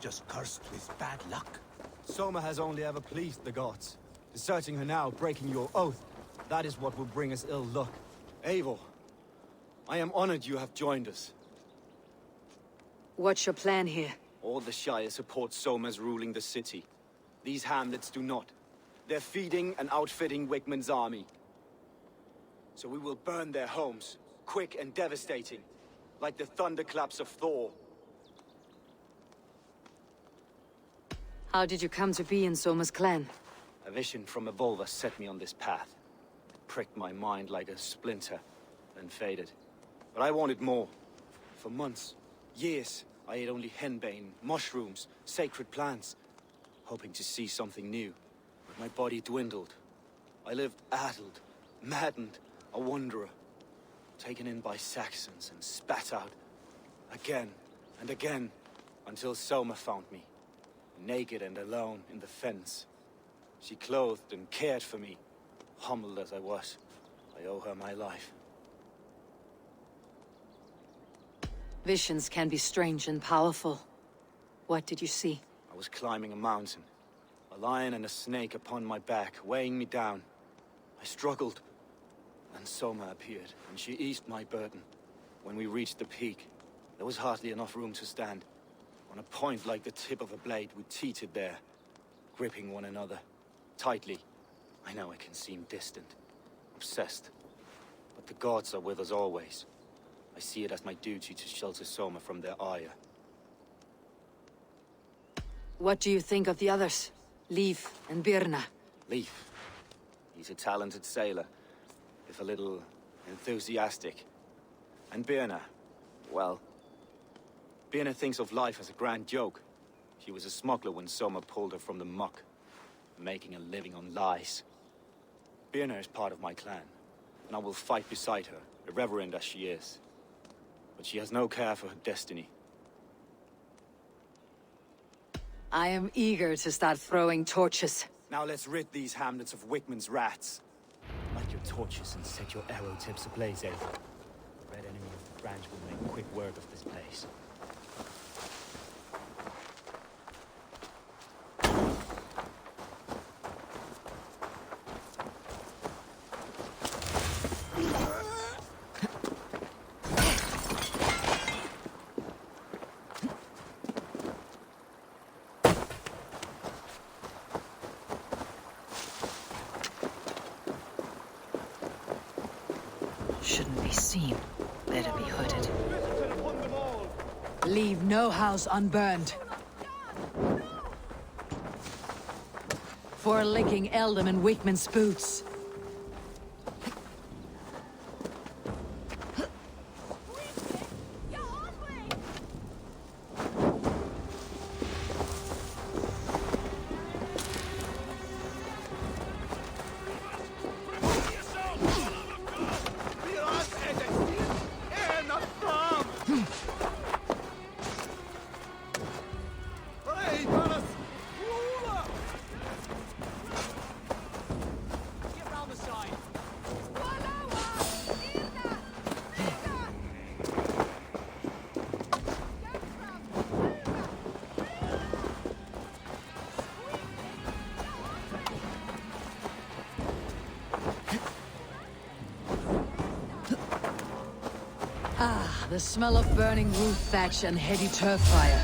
just cursed with bad luck? Soma has only ever pleased the gods. Deserting her now, breaking your oath, that is what will bring us ill luck. Eivor, I am honored you have joined us. What's your plan here? All the Shire support Soma's ruling the city. These hamlets do not. They're feeding and outfitting Wigmund's army. So we will burn their homes, quick and devastating, like the thunderclaps of Thor. How did you come to be in Soma's clan? A vision from Evolva set me on this path. It pricked my mind like a splinter, then faded. But I wanted more. For months, years, I ate only henbane, mushrooms, sacred plants, hoping to see something new. But my body dwindled. I lived addled, maddened, a wanderer, taken in by Saxons and spat out again and again, until Soma found me, naked and alone in the fens. She clothed and cared for me, humbled as I was. I owe her my life. Visions can be strange and powerful. What did you see? I was climbing a mountain, a lion and a snake upon my back, weighing me down. I struggled. Then Soma appeared, and she eased my burden. When we reached the peak, there was hardly enough room to stand. On a point like the tip of a blade, we teetered there, gripping one another, tightly. I know I can seem distant, obsessed, but the gods are with us always. I see it as my duty to shelter Soma from their ire. What do you think of the others? Leif and Birna? Leif. He's a talented sailor, if a little enthusiastic. And Birna, well, Birna thinks of life as a grand joke. She was a smuggler when Soma pulled her from the muck, making a living on lies. Birna is part of my clan, and I will fight beside her, irreverent as she is. But she has no care for her destiny. I am eager to start throwing torches. Now let's rid these hamlets of Wigmund's rats. Light your torches and set your arrow tips ablaze, Eivor. The red enemy of the branch will make quick work of this place. Shouldn't be seen. Better be hooded. Leave no house unburned. For licking Eldam and Wigmund's boots. Ah, the smell of burning roof thatch and heady turf fire.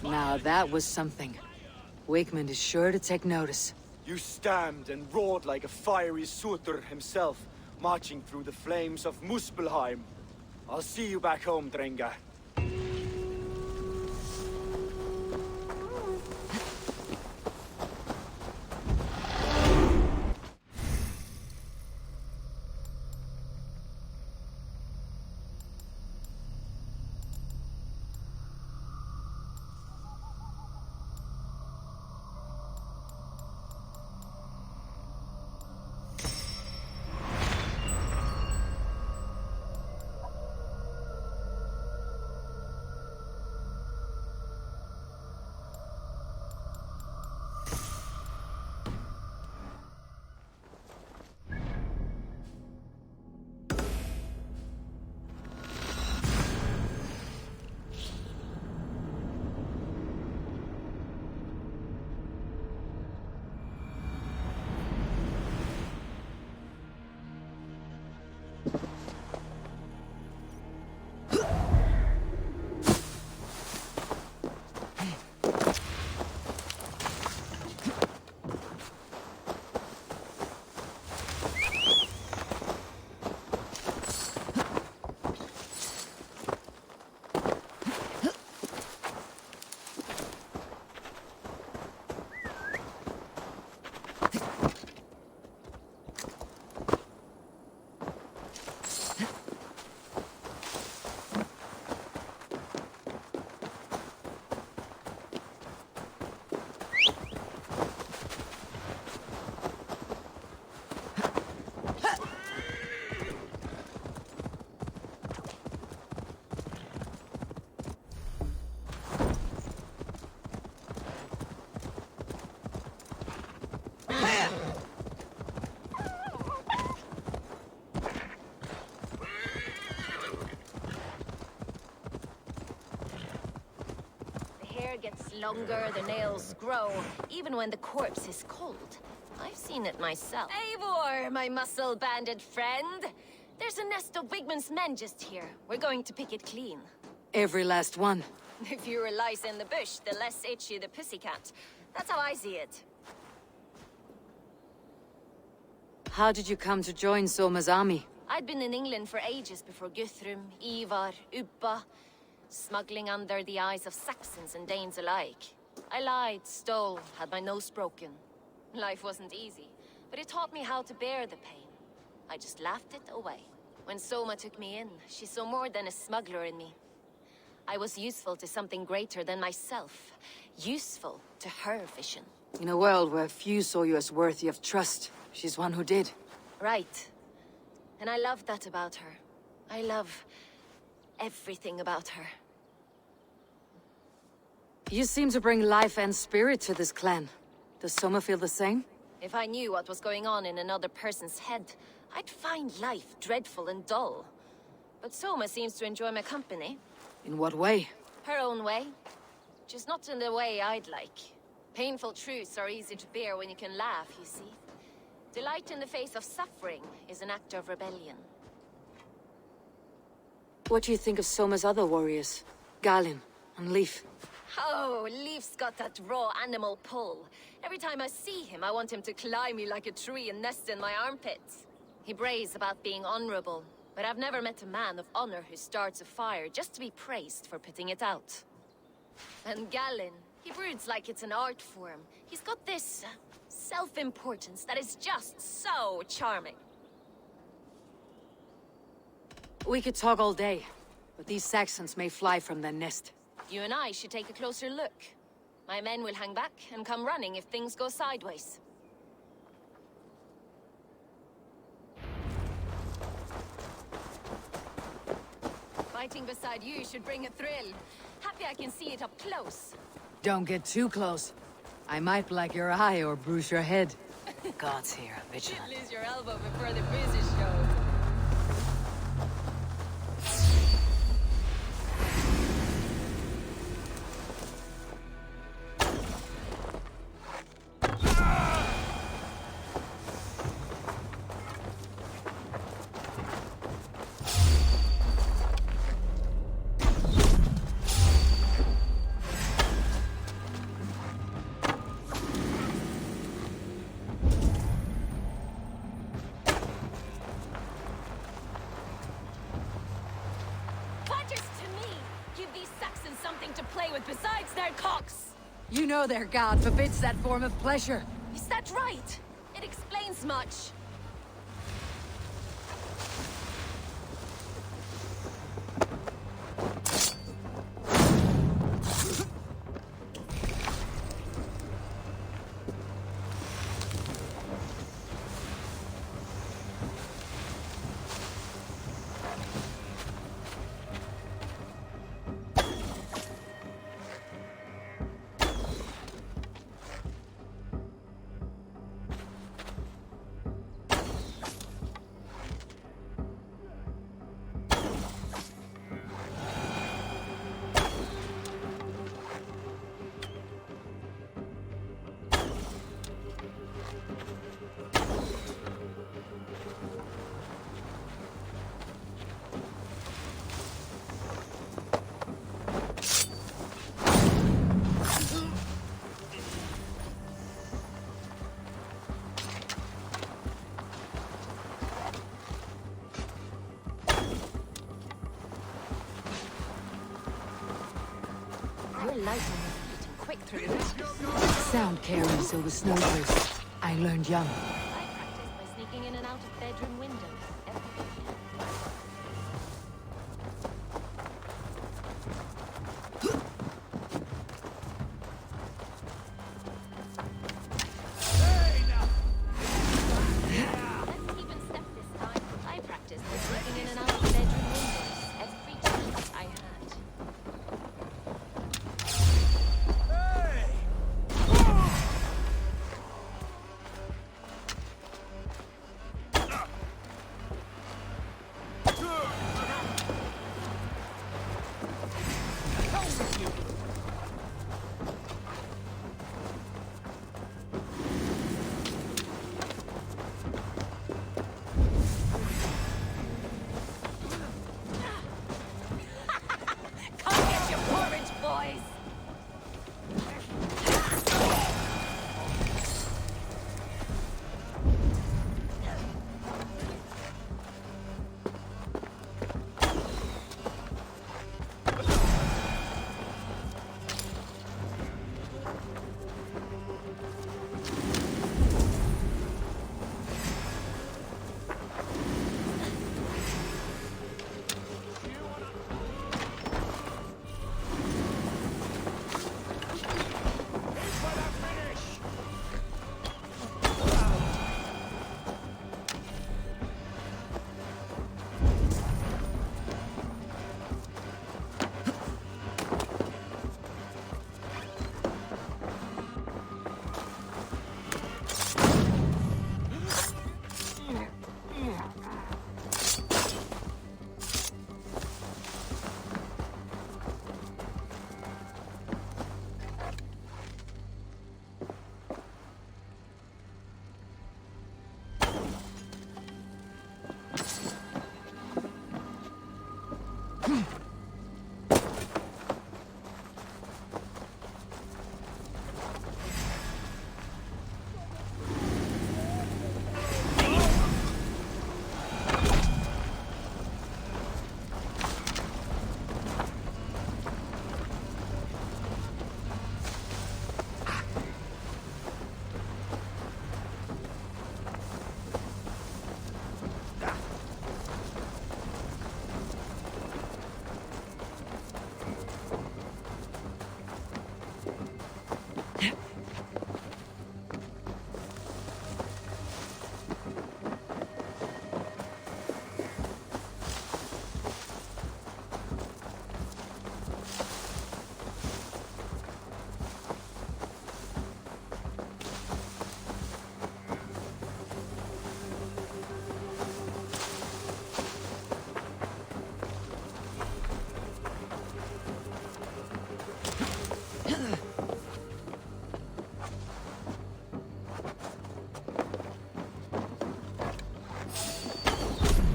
Now that was something. Wakeman is sure to take notice. You stamped and roared like a fiery Surtur himself, marching through the flames of Muspelheim. I'll see you back home, Drenga. Gets longer, the nails grow, even when the corpse is cold. I've seen it myself. Eivor, my muscle-banded friend! There's a nest of Wigman's men just here. We're going to pick it clean. Every last one. The fewer lice in the bush, the less itchy the pussycat. That's how I see it. How did you come to join Soma's army? I'd been in England for ages before Guthrum, Ivar, Ubba. Smuggling under the eyes of Saxons and Danes alike. I lied, stole, had my nose broken. Life wasn't easy, but it taught me how to bear the pain. I just laughed it away. When Soma took me in, she saw more than a smuggler in me. I was useful to something greater than myself. Useful to her vision. In a world where few saw you as worthy of trust, she's one who did. Right. And I love that about her. I love everything about her. You seem to bring life and spirit to this clan. Does Soma feel the same? If I knew what was going on in another person's head, I'd find life dreadful and dull. But Soma seems to enjoy my company. In what way? Her own way. Just not in the way I'd like. Painful truths are easy to bear when you can laugh, you see. Delight in the face of suffering is an act of rebellion. What do you think of Soma's other warriors? Galin and Leif? Oh, Leif's got that raw animal pull. Every time I see him, I want him to climb me like a tree and nest in my armpits. He brays about being honorable, but I've never met a man of honor who starts a fire just to be praised for putting it out. And Galin, he broods like it's an art form. He's got this self-importance that is just so charming. We could talk all day, but these Saxons may fly from their nest. You and I should take a closer look. My men will hang back and come running if things go sideways. Fighting beside you should bring a thrill. Happy I can see it up close. Don't get too close. I might black your eye or bruise your head. God's here, vigilant. Lose your elbow before the bruises show. Besides their cocks! You know their god forbids that form of pleasure. Is that right? It explains much. Your lightning is getting quick through this. Sound carrying so the snow drifts. I learned young. I practice by sneaking in and out of bedroom windows. Let's even step this time. I practice by sneaking in and out of bedroom windows every chance I had.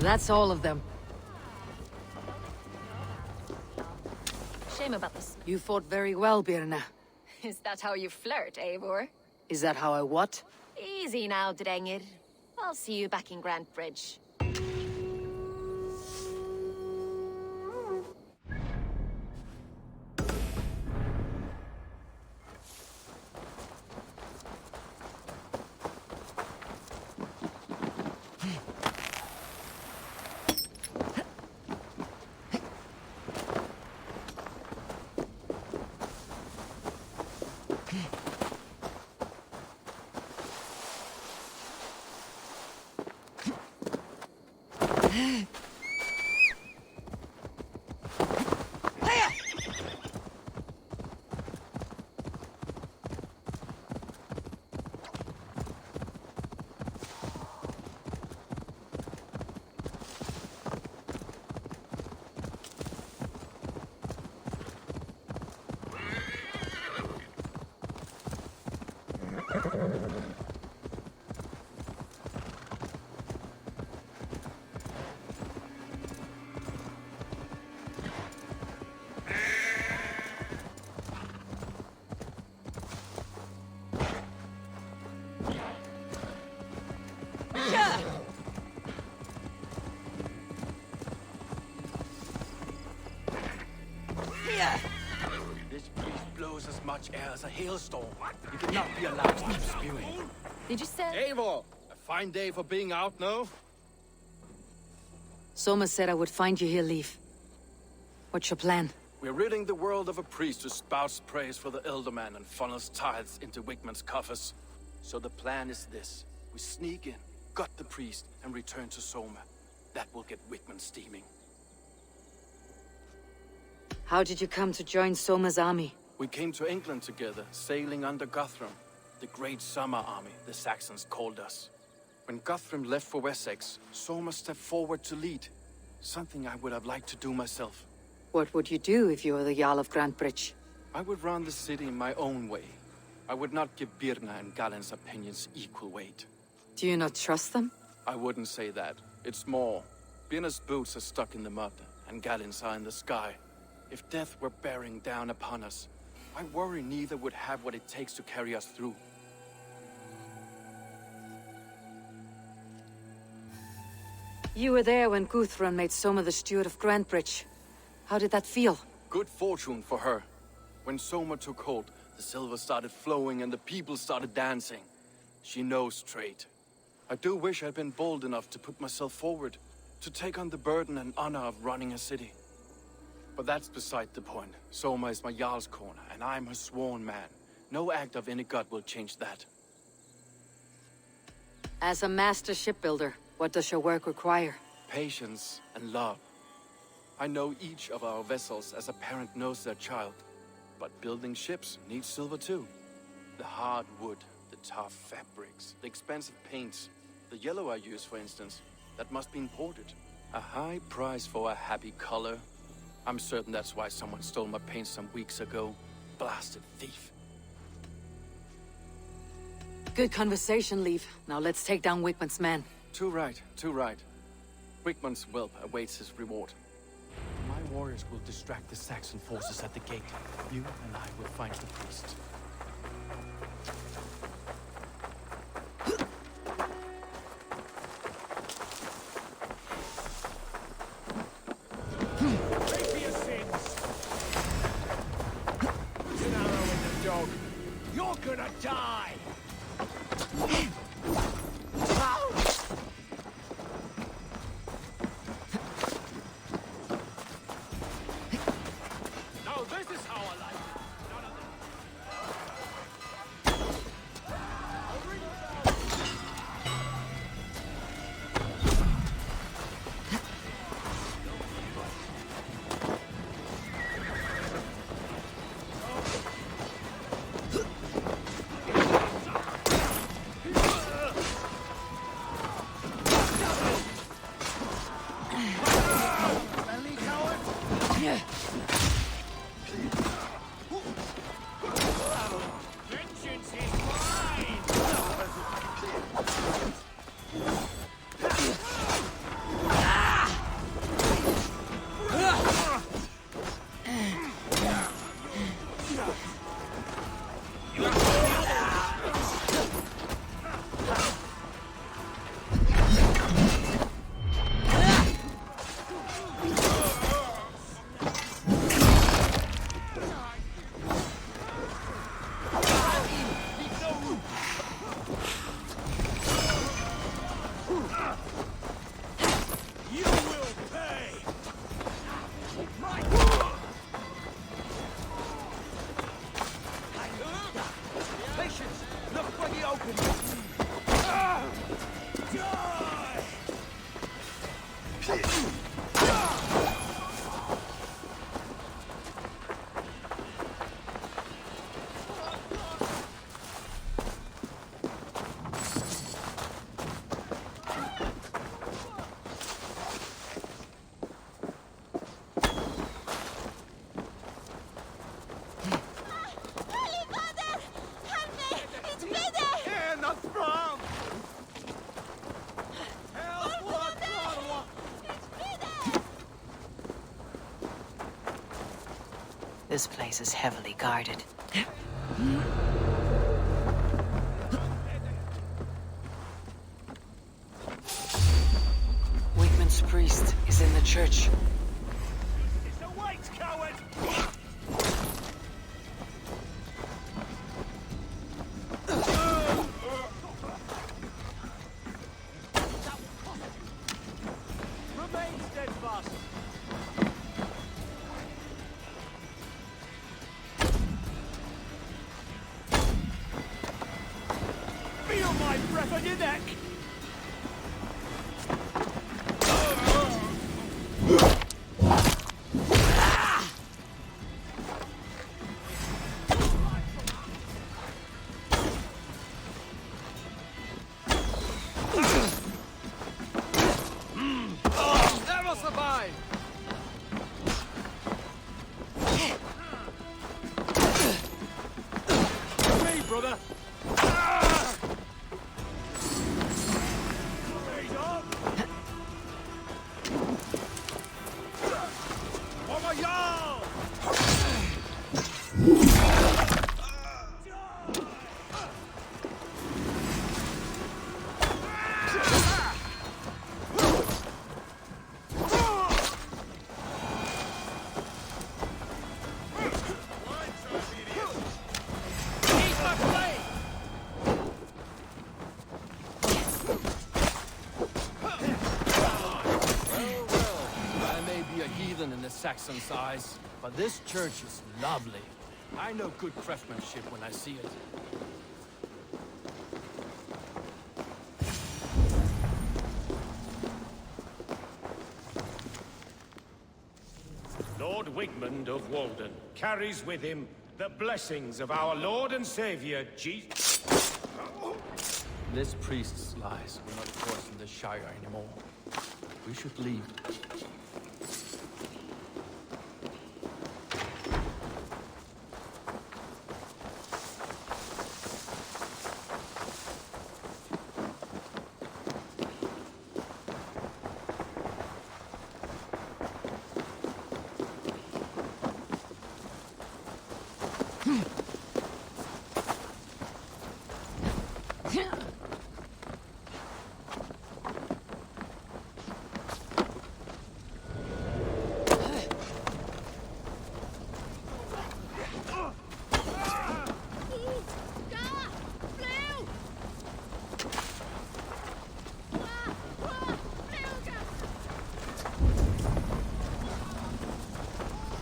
That's all of them. Shame about this. You fought very well, Birna. Is that how you flirt, Eivor? Is that how I what? Easy now, Drengir. I'll see you back in Grant Bridge. This breeze blows as much air as a hailstorm. You cannot be allowed to keep spewing. Did you say? Eivor! A fine day for being out, no? Soma said I would find you here, Leaf. What's your plan? We're ridding the world of a priest who spouts praise for the Elderman and funnels tithes into Wigman's coffers. So the plan is this. We sneak in, gut the priest, and return to Soma. That will get Wigman steaming. How did you come to join Soma's army? We came to England together, sailing under Guthrum. The Great Summer Army, the Saxons called us. When Guthrum left for Wessex, Soma stepped forward to lead. Something I would have liked to do myself. What would you do if you were the Jarl of Grantbridge? I would run the city in my own way. I would not give Birna and Galen's opinions equal weight. Do you not trust them? I wouldn't say that. It's more. Birna's boots are stuck in the mud, and Galen's are in the sky. If death were bearing down upon us, I worry neither would have what it takes to carry us through. You were there when Guthrum made Soma the steward of Grantbridge. How did that feel? Good fortune for her. When Soma took hold, the silver started flowing and the people started dancing. She knows trade. I do wish I'd been bold enough to put myself forward, to take on the burden and honor of running a city. But that's beside the point. Soma is my Jarl's corner, and I'm her sworn man. No act of any god will change that. As a master shipbuilder, what does your work require? Patience and love. I know each of our vessels as a parent knows their child. But building ships needs silver too. The hard wood, the tough fabrics, the expensive paints. The yellow I use, for instance, that must be imported. A high price for a happy color. I'm certain that's why someone stole my paint some weeks ago. Blasted thief. Good conversation, Leaf. Now let's take down Wigman's men. Too right, too right. Wigman's whelp awaits his reward. My warriors will distract the Saxon forces at the gate. You and I will find the priest. Pay for your sins! It's an arrow in the dog. You're gonna die! Now this is how I like it. None of that. This place is heavily guarded. Wigman's priest is in the church. It's a wait, coward! Remain steadfast! Feel my breath on your neck! Never survive! Away, brother! Raise up! For my Jarl! Eat my flame! I may be a heathen in the Saxon's eyes, but this church is lovely. I know good craftsmanship when I see it. Lord Wigmund of Walden carries with him the blessings of our Lord and Savior, Jesus. This priest's lies will not force in the Shire anymore. We should leave.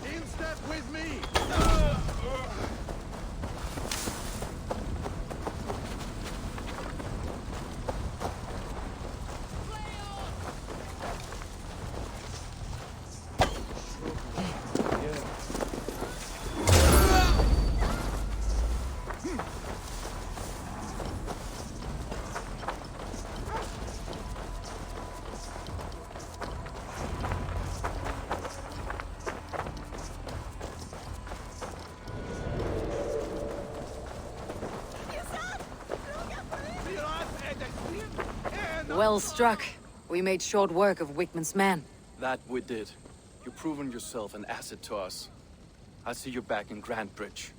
In step with me! Well struck. We made short work of Wigman's men. That we did. You've proven yourself an asset to us. I'll see you back in Grantbridge.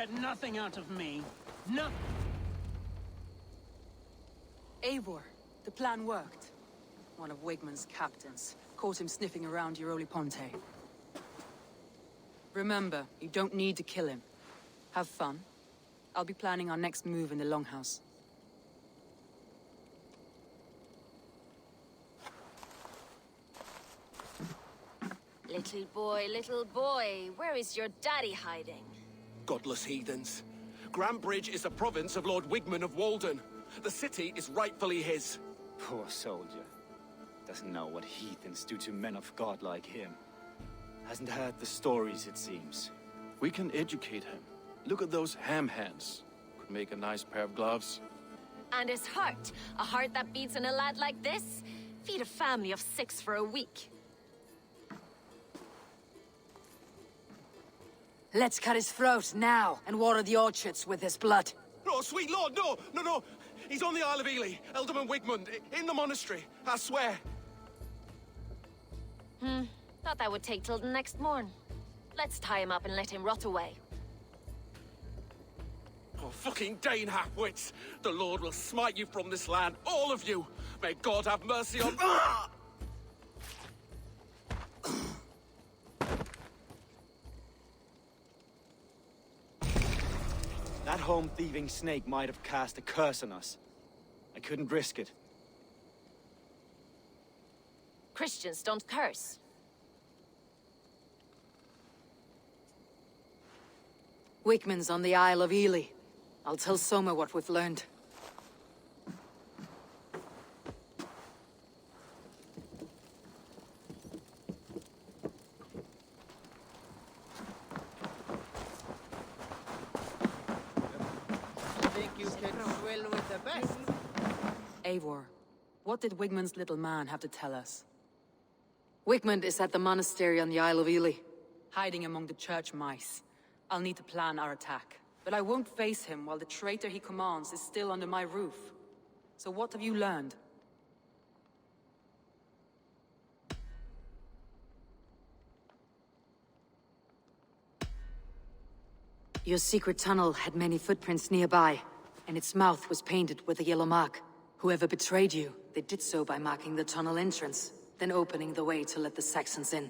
get nothing out of me. Nothing. Eivor, the plan worked. One of Wigmund's captains caught him sniffing around Euroli Ponte. Remember, you don't need to kill him. Have fun. I'll be planning our next move in the Longhouse. Little boy, where is your daddy hiding? Godless heathens. Grantbridge is a province of Lord Wigmund of Walden. The city is rightfully his. Poor soldier. Doesn't know what heathens do to men of God like him. Hasn't heard the stories, it seems. We can educate him. Look at those ham hands. Could make a nice pair of gloves. And his heart, a heart that beats in a lad like this? Feed a family of 6 for a week. Let's cut his throat now and water the orchards with his blood. No, sweet lord, no! He's on the Isle of Ely, Ealdorman Wigmund, in the monastery, I swear. Thought that would take till the next morn. Let's tie him up and let him rot away. Oh, fucking Dane half-wits! The Lord will smite you from this land, all of you! May God have mercy on... That home-thieving snake might have cast a curse on us. I couldn't risk it. Christians don't curse. Wigmund's on the Isle of Ely. I'll tell Soma what we've learned. Think you can swell with the best? Eivor, what did Wigmund's little man have to tell us? Wigmund is at the monastery on the Isle of Ely, hiding among the church mice. I'll need to plan our attack. But I won't face him while the traitor he commands is still under my roof. So what have you learned? Your secret tunnel had many footprints nearby, and its mouth was painted with a yellow mark. Whoever betrayed you, they did so by marking the tunnel entrance, then opening the way to let the Saxons in.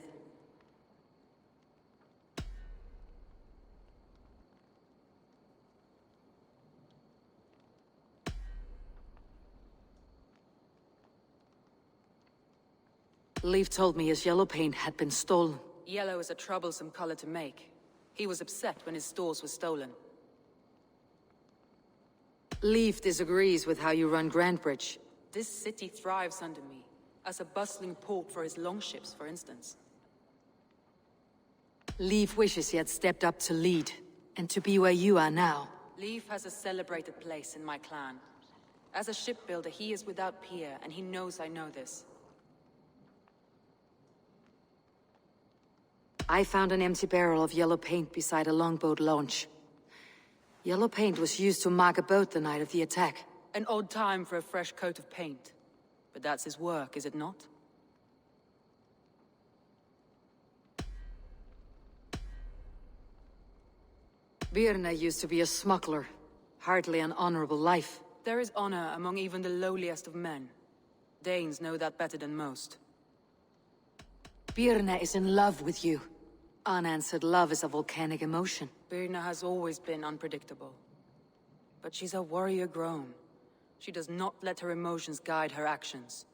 Leif told me his yellow paint had been stolen. Yellow is a troublesome color to make. He was upset when his stores were stolen. Leif disagrees with how you run Grantbridge. This city thrives under me, as a bustling port for his longships, for instance. Leif wishes he had stepped up to lead, and to be where you are now. Leif has a celebrated place in my clan. As a shipbuilder, he is without peer, and he knows I know this. I found an empty barrel of yellow paint beside a longboat launch. Yellow paint was used to mark a boat the night of the attack. An odd time for a fresh coat of paint. But that's his work, is it not? Birna used to be a smuggler. Hardly an honorable life. There is honor among even the lowliest of men. Danes know that better than most. Birna is in love with you. Unanswered love is a volcanic emotion. Birna has always been unpredictable. But she's a warrior grown. She does not let her emotions guide her actions.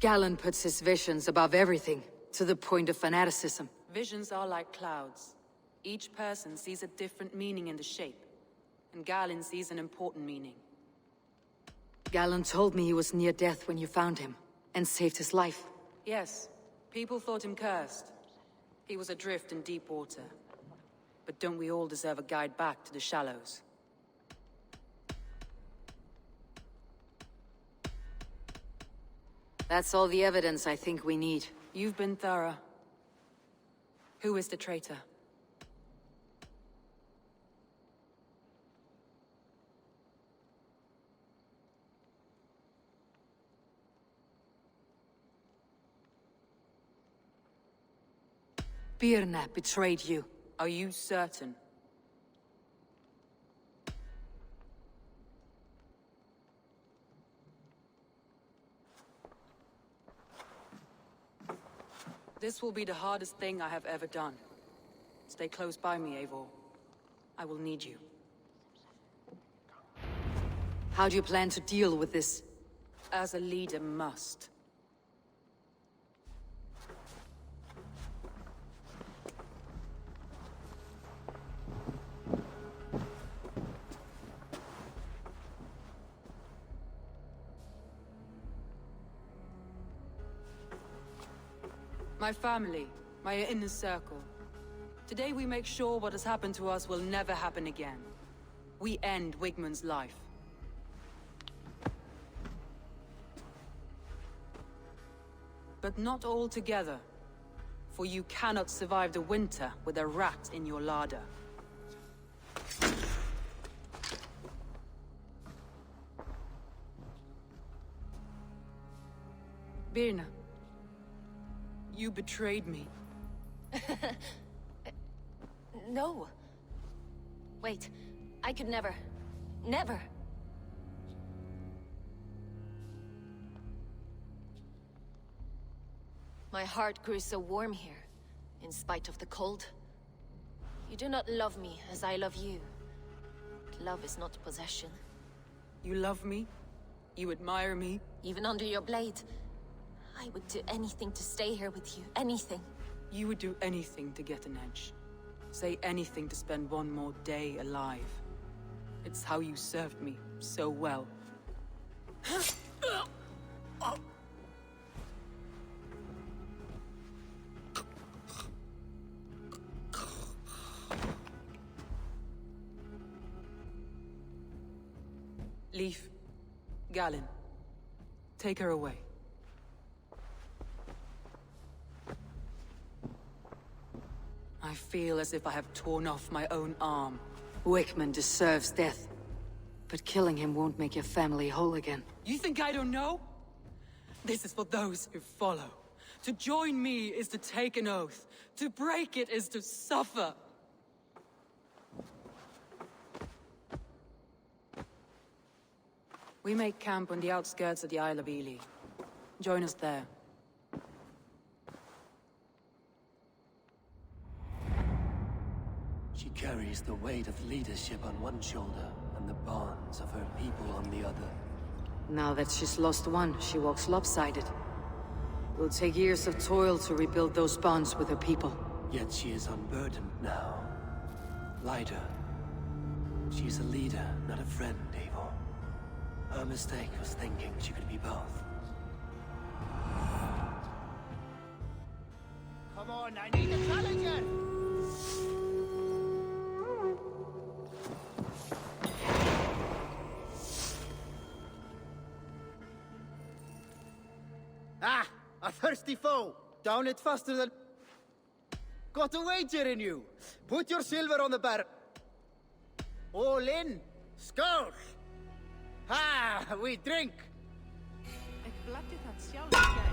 Galen puts his visions above everything, to the point of fanaticism. Visions are like clouds. Each person sees a different meaning in the shape, and Galen sees an important meaning. Galen told me he was near death when you found him, and saved his life. Yes, people thought him cursed. He was adrift in deep water. But don't we all deserve a guide back to the shallows? That's all the evidence I think we need. You've been thorough. Who is the traitor? Birna betrayed you. Are you certain? This will be the hardest thing I have ever done. Stay close by me, Eivor. I will need you. How do you plan to deal with this? As a leader must. My family, my inner circle. Today we make sure what has happened to us will never happen again. We end Wigmund's life. But not all together. For you cannot survive the winter with a rat in your larder. Birna. You betrayed me. No. Wait, I could never. Never. My heart grew so warm here, in spite of the cold. You do not love me as I love you. Love is not possession. You love me? You admire me? Even under your blade, I would do anything to stay here with you. Anything. You would do anything to get an edge. Say anything to spend one more day alive. It's how you served me so well. Leaf, Galen, take her away. I feel as if I have torn off my own arm. Wigmund deserves death. But killing him won't make your family whole again. You think I don't know? This is for those who follow. To join me is to take an oath. To break it is to suffer. We make camp on the outskirts of the Isle of Ely. Join us there. She carries the weight of leadership on one shoulder and the bonds of her people on the other. Now that she's lost one, she walks lopsided. It will take years of toil to rebuild those bonds with her people. Yet she is unburdened now. Lighter. She's a leader, not a friend, Eivor. Her mistake was thinking she could be both. Come on, I need a challenger! Ah! A thirsty foe! Down it faster than... Got a wager in you! Put your silver on the bar... All in! Skål! Ha! We drink! Ek bladdi það sjálf í gær.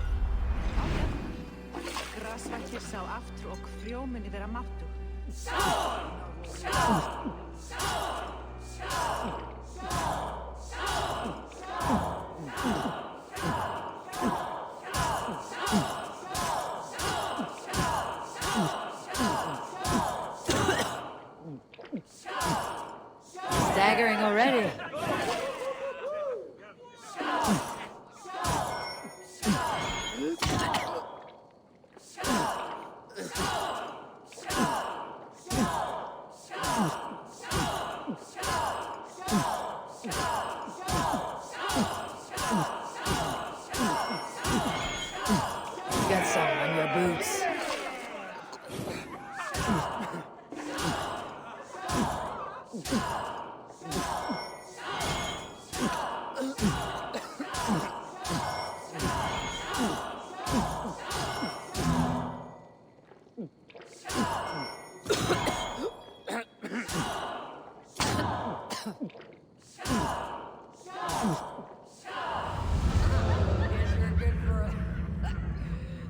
Grasvættir sá aftur og frjóminni vera máttu. Skål! Skål! Skål! Staggering already. Get some on your boots.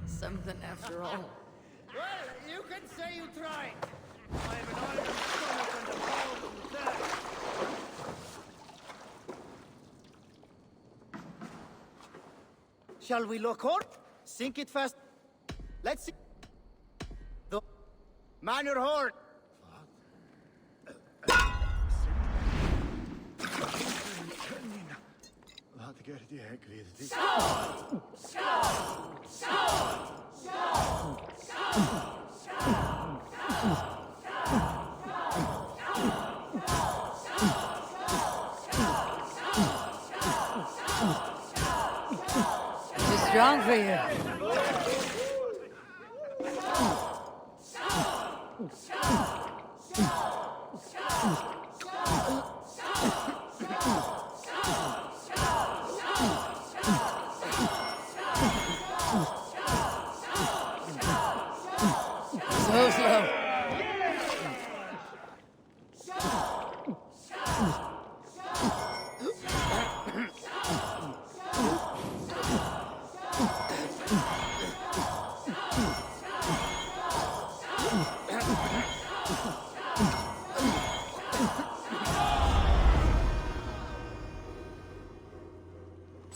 Something after all. Well, you can say you tried. I have an iron stomach and a cold thirst. Shall we lock on? Sink it fast. Let's see. The man your horn. Laat ik er die hek weer dicht. Too strong for you. So slow.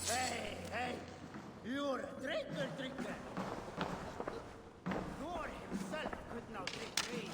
Hey, you're a drinker. Thor himself could not drink me.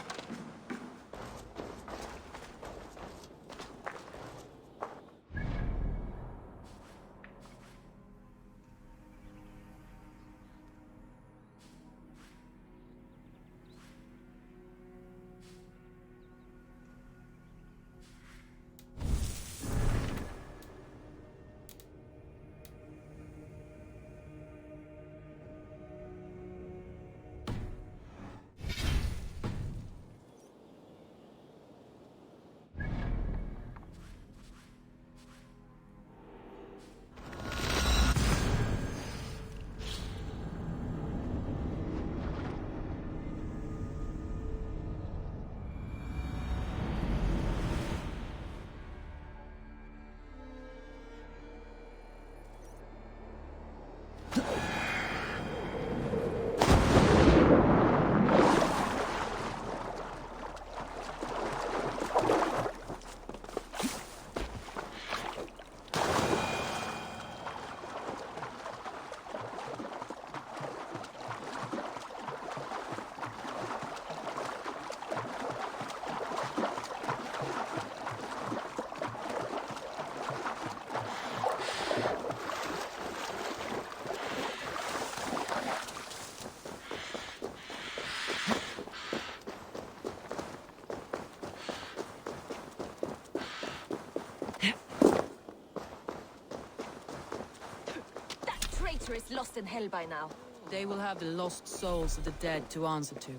Is lost in hell by now. They will have the lost souls of the dead to answer to.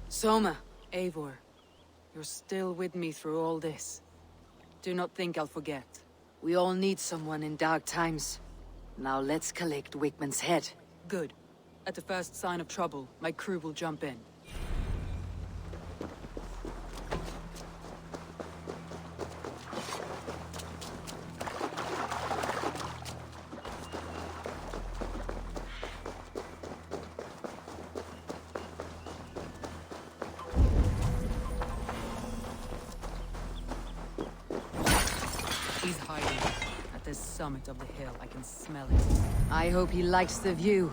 Soma. Eivor, you're still with me through all this. Do not think I'll forget. We all need someone in dark times. Now let's collect Wigman's head. Good. At the first sign of trouble, my crew will jump in. He's hiding. At the summit of the hill, I can smell it. I hope he likes the view.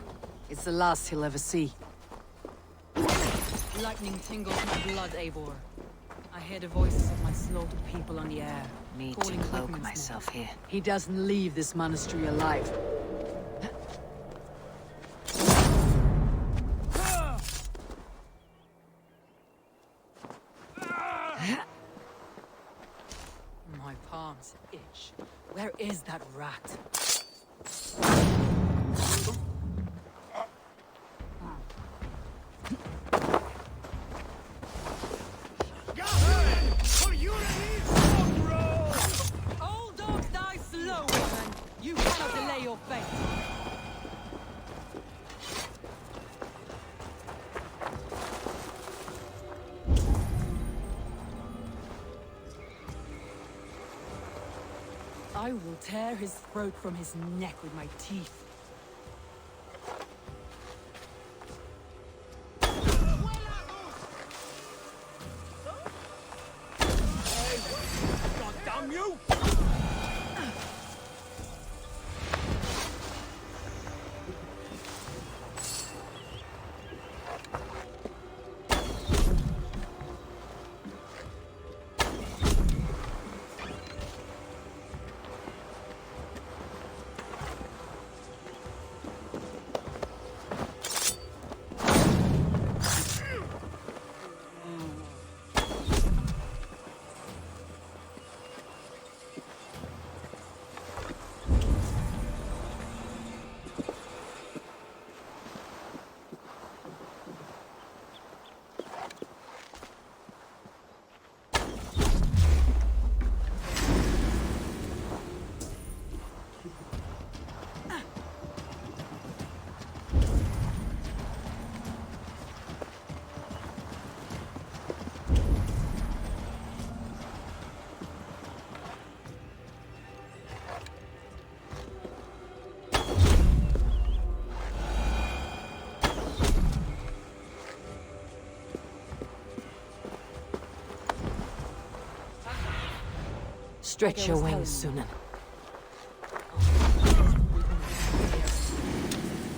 It's the last he'll ever see. Lightning tingles my blood, Eivor. I hear the voices of my slaughtered people on the air. Need to calling cloak Wigman's myself name. here. He doesn't leave this monastery alive. My palms itch. Where is that rat? Old dogs die slow, woman. You cannot delay your fate. I will tear his throat from his neck with my teeth. Stretch your wings, Sunan.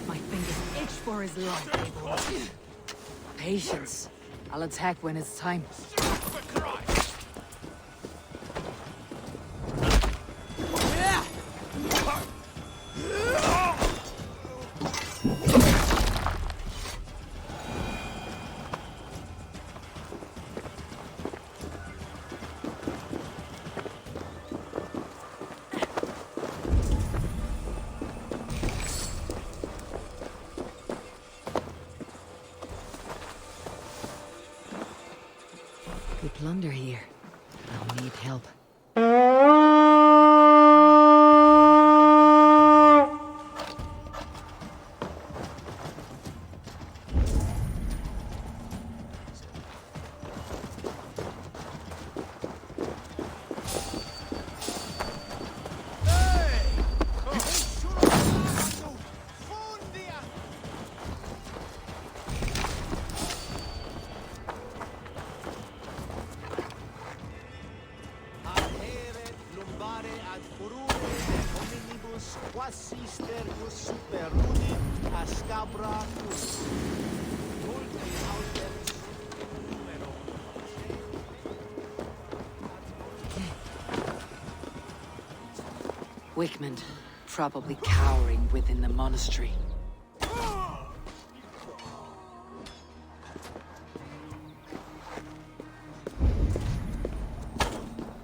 My fingers itch for his life, Eivor. Patience. I'll attack when it's time. We plunder here. I'll need help. Wickman, probably cowering within the monastery.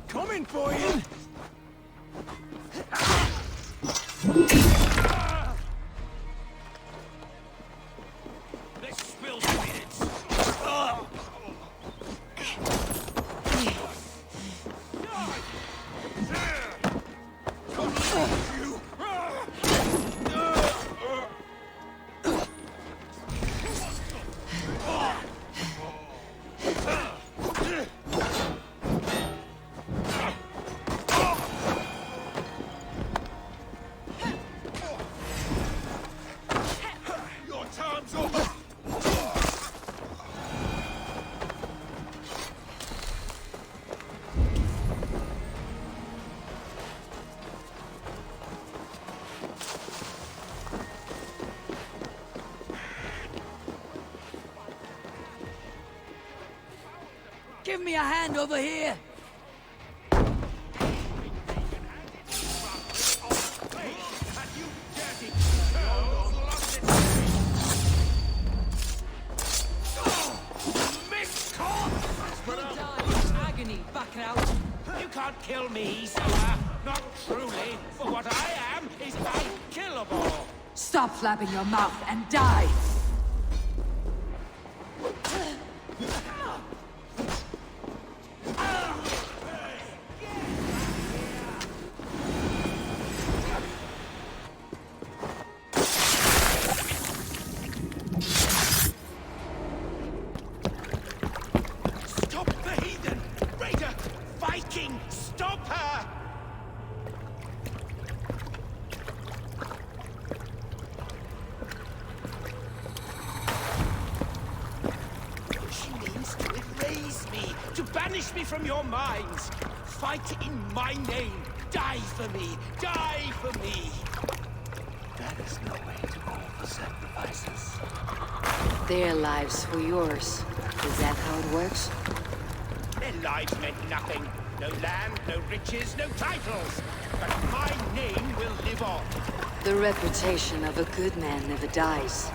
Coming for you! Let's spill spirits! Your time's over! Give me a hand over here! Agony, back out. You can't kill me, Sora. Not truly. For what I am is unkillable. Stop flapping your mouth and die! Stop the heathen! Raider! Viking! Stop her! She means to erase me, to banish me from your minds. Fight in my name. Die for me. Die for me. That is no way to call for sacrifices. Their lives for yours. Is that how it works? Their lives meant nothing. No land, no riches, no titles. But my name will live on. The reputation of a good man never dies.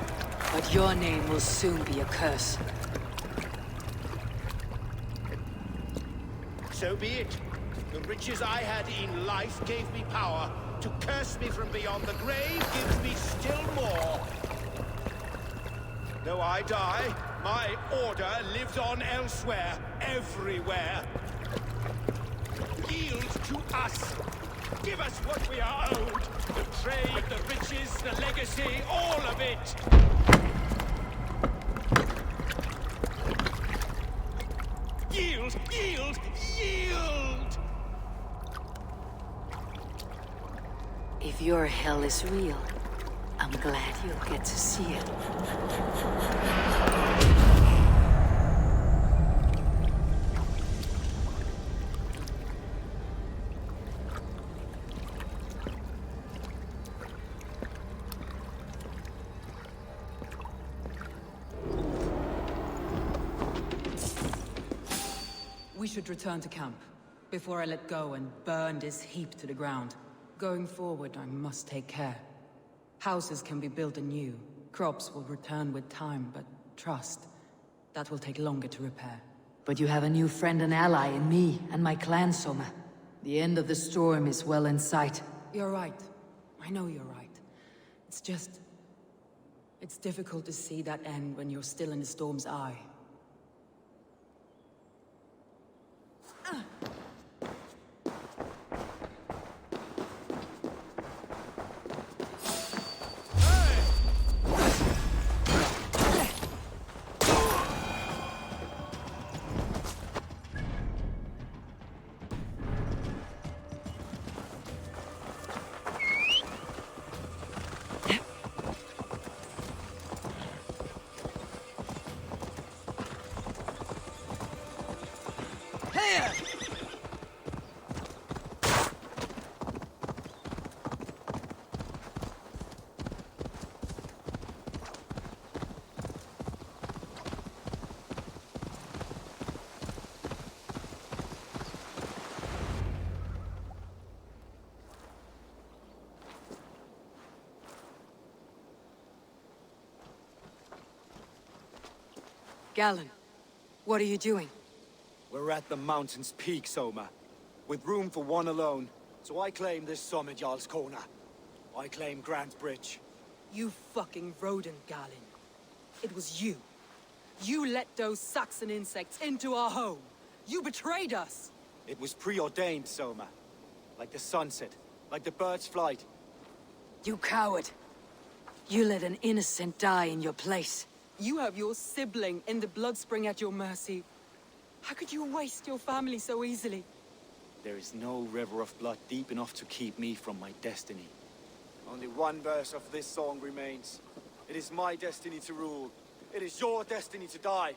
But your name will soon be a curse. So be it. The riches I had in life gave me power. To curse me from beyond the grave gives me still more. Though I die, my order lives on elsewhere, everywhere. Yield to us. Give us what we are owed. The trade, the riches, the legacy, all of it. Yield, yield, yield! If your hell is real, I'm glad you'll get to see it. should return to camp, before I let go and burn this heap to the ground. Going forward, I must take care. Houses can be built anew, crops will return with time, but trust, that will take longer to repair. But you have a new friend and ally in me and my clan, Soma. The end of the storm is well in sight. You're right. I know you're right. It's just... it's difficult to see that end when you're still in the storm's eye. Galen, what are you doing? We're at the mountain's peak, Soma. With room for one alone. So I claim this summit, Jarl's Corner. I claim Grand Bridge. You fucking rodent, Galen. It was you. You let those Saxon insects into our home. You betrayed us. It was preordained, Soma. Like the sunset, like the bird's flight. You coward. You let an innocent die in your place. You have your sibling in the Bloodspring at your mercy. How could you waste your family so easily? There is no river of blood deep enough to keep me from my destiny. Only one verse of this song remains. It is my destiny to rule. It is your destiny to die.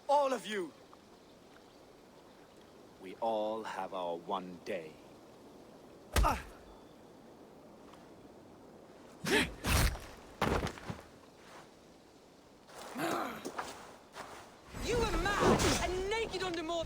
All of you. We all have our one day. You were mad and naked under more...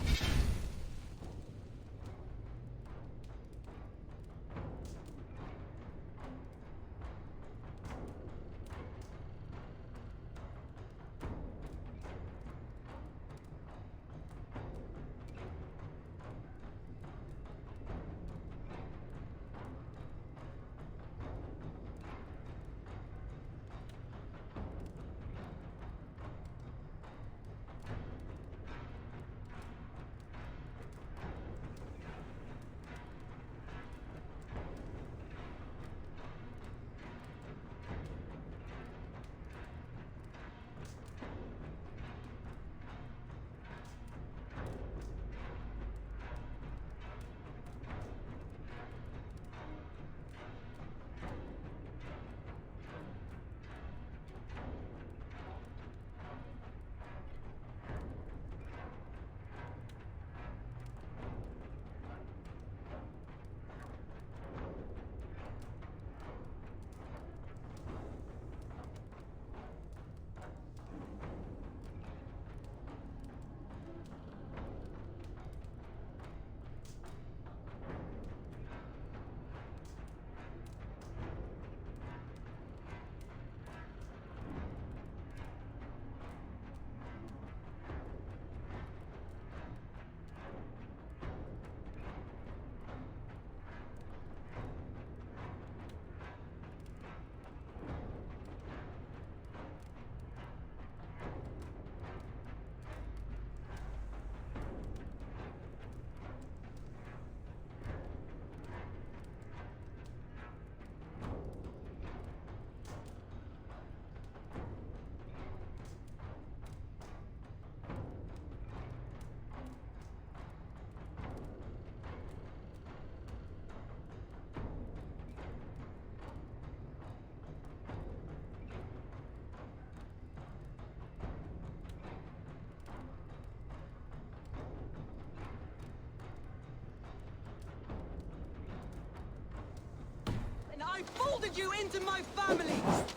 I folded you into my family!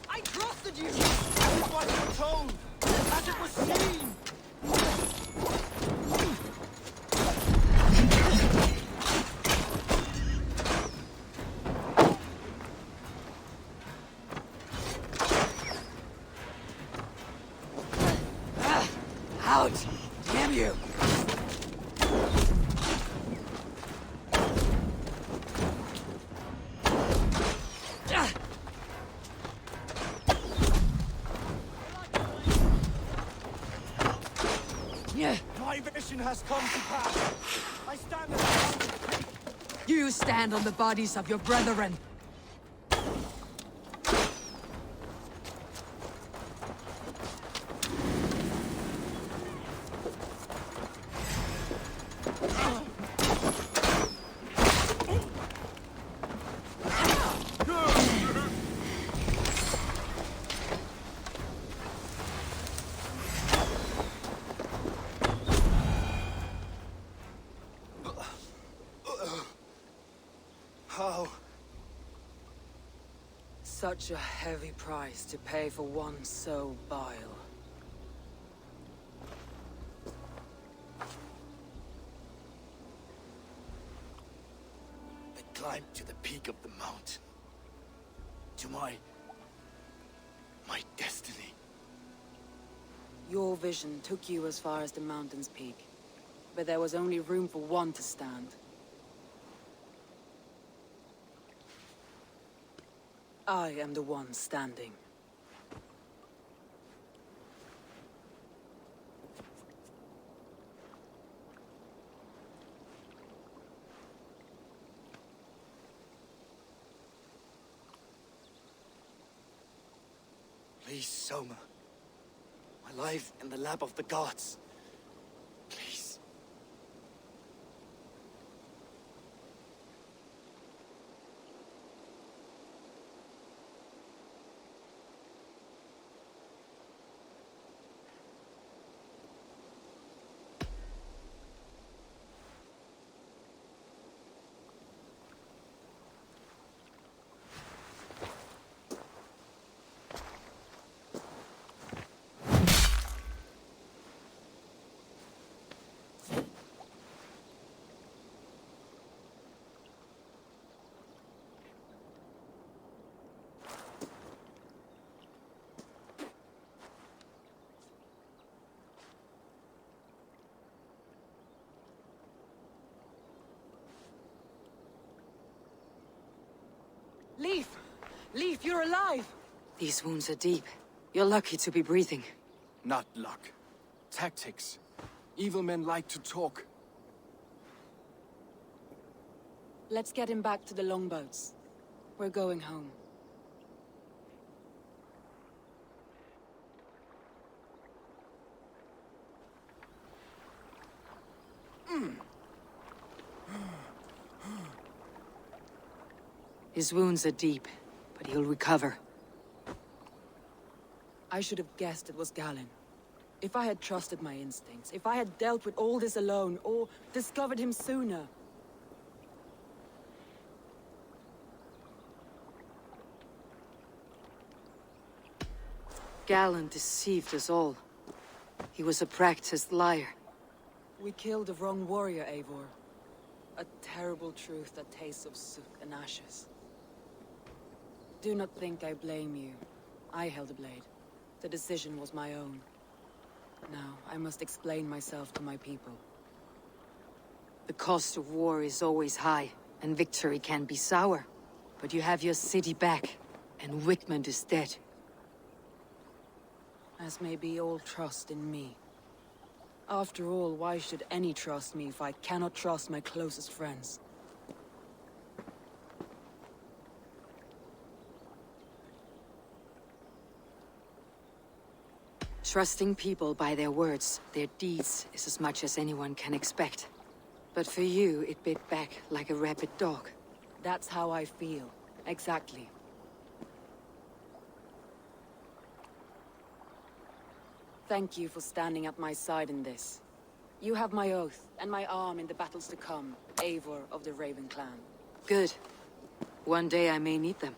I trusted you! That is what you were told! As it was seen! Out! Damn you! My vision has come to pass. I stand at the mouth of the creek. You stand on the bodies of your brethren. How? Such a heavy price to pay for one so vile. I climbed to the peak of the mountain. To my destiny. Your vision took you as far as the mountain's peak. But there was only room for one to stand. I am the one standing. Please, Soma. My life in the lap of the gods. Please. Leaf! Leaf, you're alive! These wounds are deep. You're lucky to be breathing. Not luck. Tactics. Evil men like to talk. Let's get him back to the longboats. We're going home. His wounds are deep, but he'll recover. I should have guessed it was Galen. If I had trusted my instincts, if I had dealt with all this alone, or discovered him sooner. Galen deceived us all. He was a practiced liar. We killed the wrong warrior, Eivor. A terrible truth that tastes of soot and ashes. Do not think I blame you. I held the blade. The decision was my own. Now, I must explain myself to my people. The cost of war is always high, and victory can be sour. But you have your city back, and Wickmund is dead. As may be all trust in me. After all, why should any trust me if I cannot trust my closest friends? Trusting people by their words, their deeds, is as much as anyone can expect. But for you, it bit back like a rabid dog. That's how I feel. Exactly. Thank you for standing at my side in this. You have my oath, and my arm in the battles to come, Eivor of the Raven Clan. Good. One day I may need them.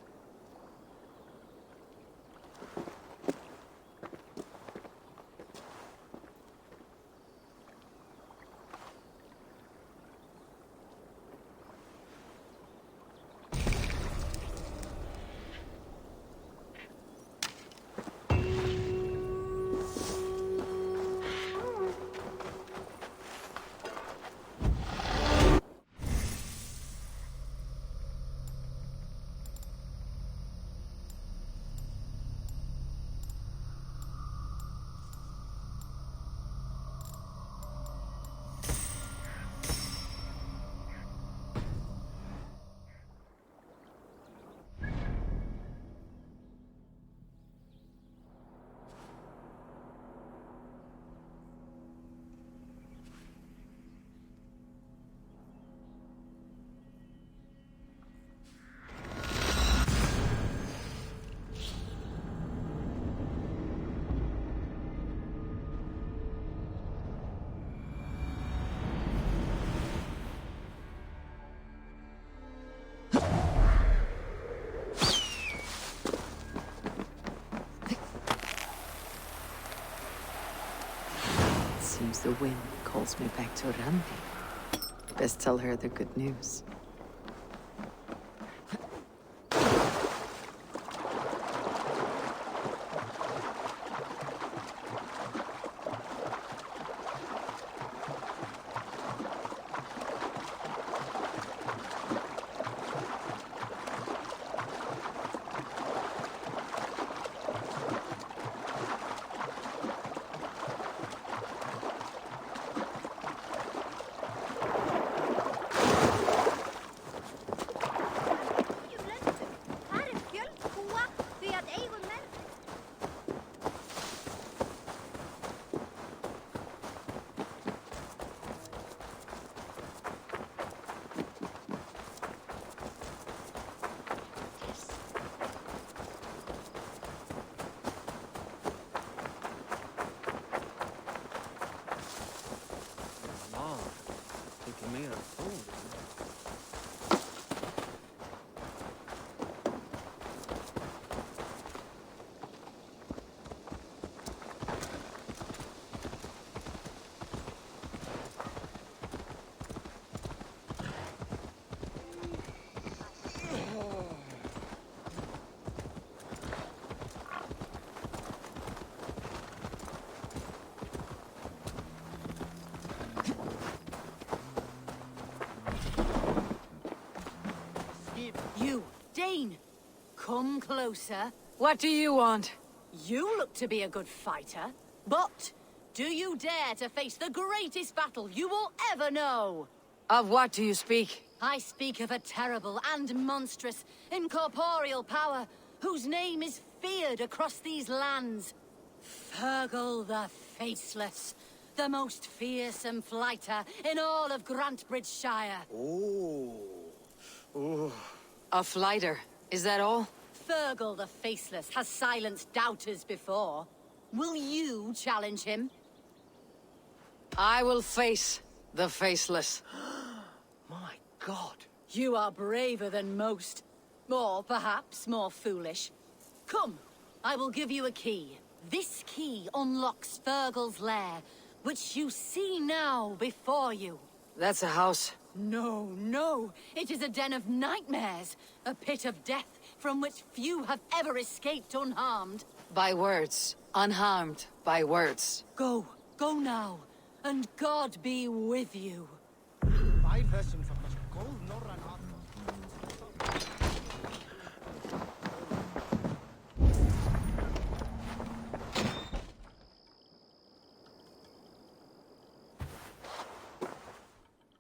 the wind calls me back to Randi. Best tell her the good news. You, Dane! Come closer. What do you want? You look to be a good fighter, but do you dare to face the greatest battle you will ever know? Of what do you speak? I speak of a terrible and monstrous, incorporeal power whose name is feared across these lands. Fergal the Faceless, the most fearsome fighter in all of Grantbridgeshire. A flighter, is that all? Fergal the Faceless has silenced doubters before. Will you challenge him? I will face the Faceless. My God. You are braver than most. Or perhaps more foolish. Come, I will give you a key. This key unlocks Fergal's lair, which you see now before you. That's a house. No, no. It is a den of nightmares. A pit of death from which few have ever escaped unharmed. By words. Unharmed by words. Go. Go now. And God be with you.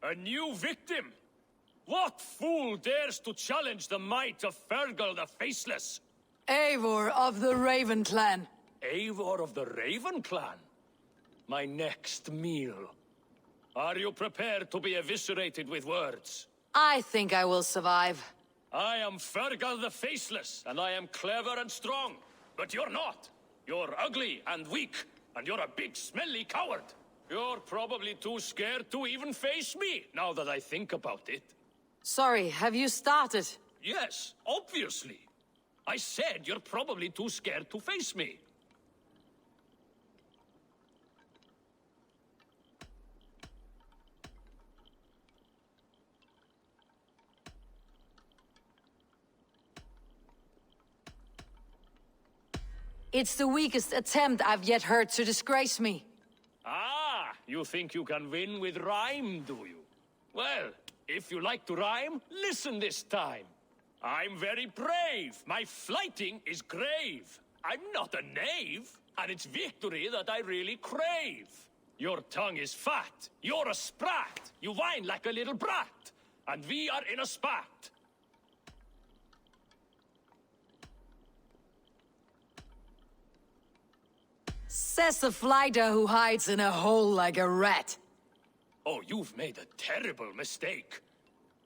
A new victim? What fool dares to challenge the might of Fergal the Faceless? Eivor of the Raven Clan. Eivor of the Raven Clan? My next meal. Are you prepared to be eviscerated with words? I think I will survive. I am Fergal the Faceless, and I am clever and strong. But you're not. You're ugly and weak, and you're a big smelly coward. You're probably too scared to even face me, now that I think about it. Sorry, have you started? Yes, obviously. I said you're probably too scared to face me. It's the weakest attempt I've yet heard to disgrace me. Ah, you think you can win with rhyme, do you? Well, if you like to rhyme, listen this time. I'm very brave. My flighting is grave. I'm not a knave, and it's victory that I really crave. Your tongue is fat. You're a sprat. You whine like a little brat. And we are in a spat. Says the flighter who hides in a hole like a rat. Oh, you've made a terrible mistake.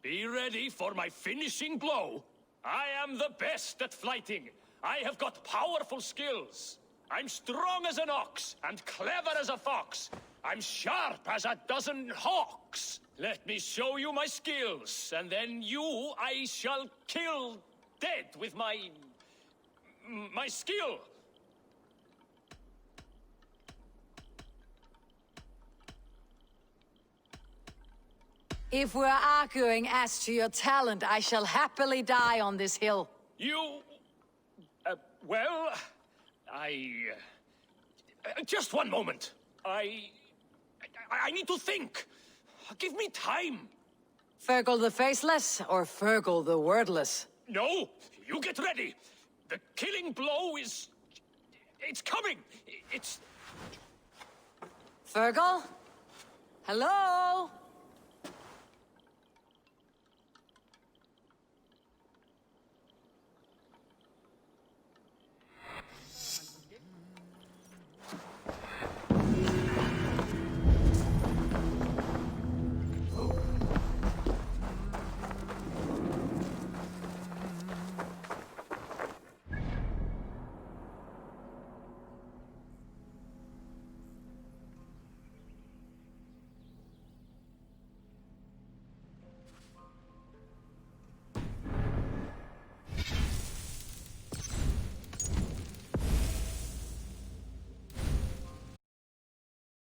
Be ready for my finishing blow. I am the best at flighting. I have got powerful skills. I'm strong as an ox and clever as a fox. I'm sharp as a dozen hawks. Let me show you my skills, and then you I shall kill dead with my skill. If we're arguing as to your talent, I shall happily die on this hill. You... well... just one moment. I need to think. Give me time. Fergal the Faceless, or Fergal the Wordless? No! You get ready! The killing blow is... it's coming! It's... Fergal? Hello?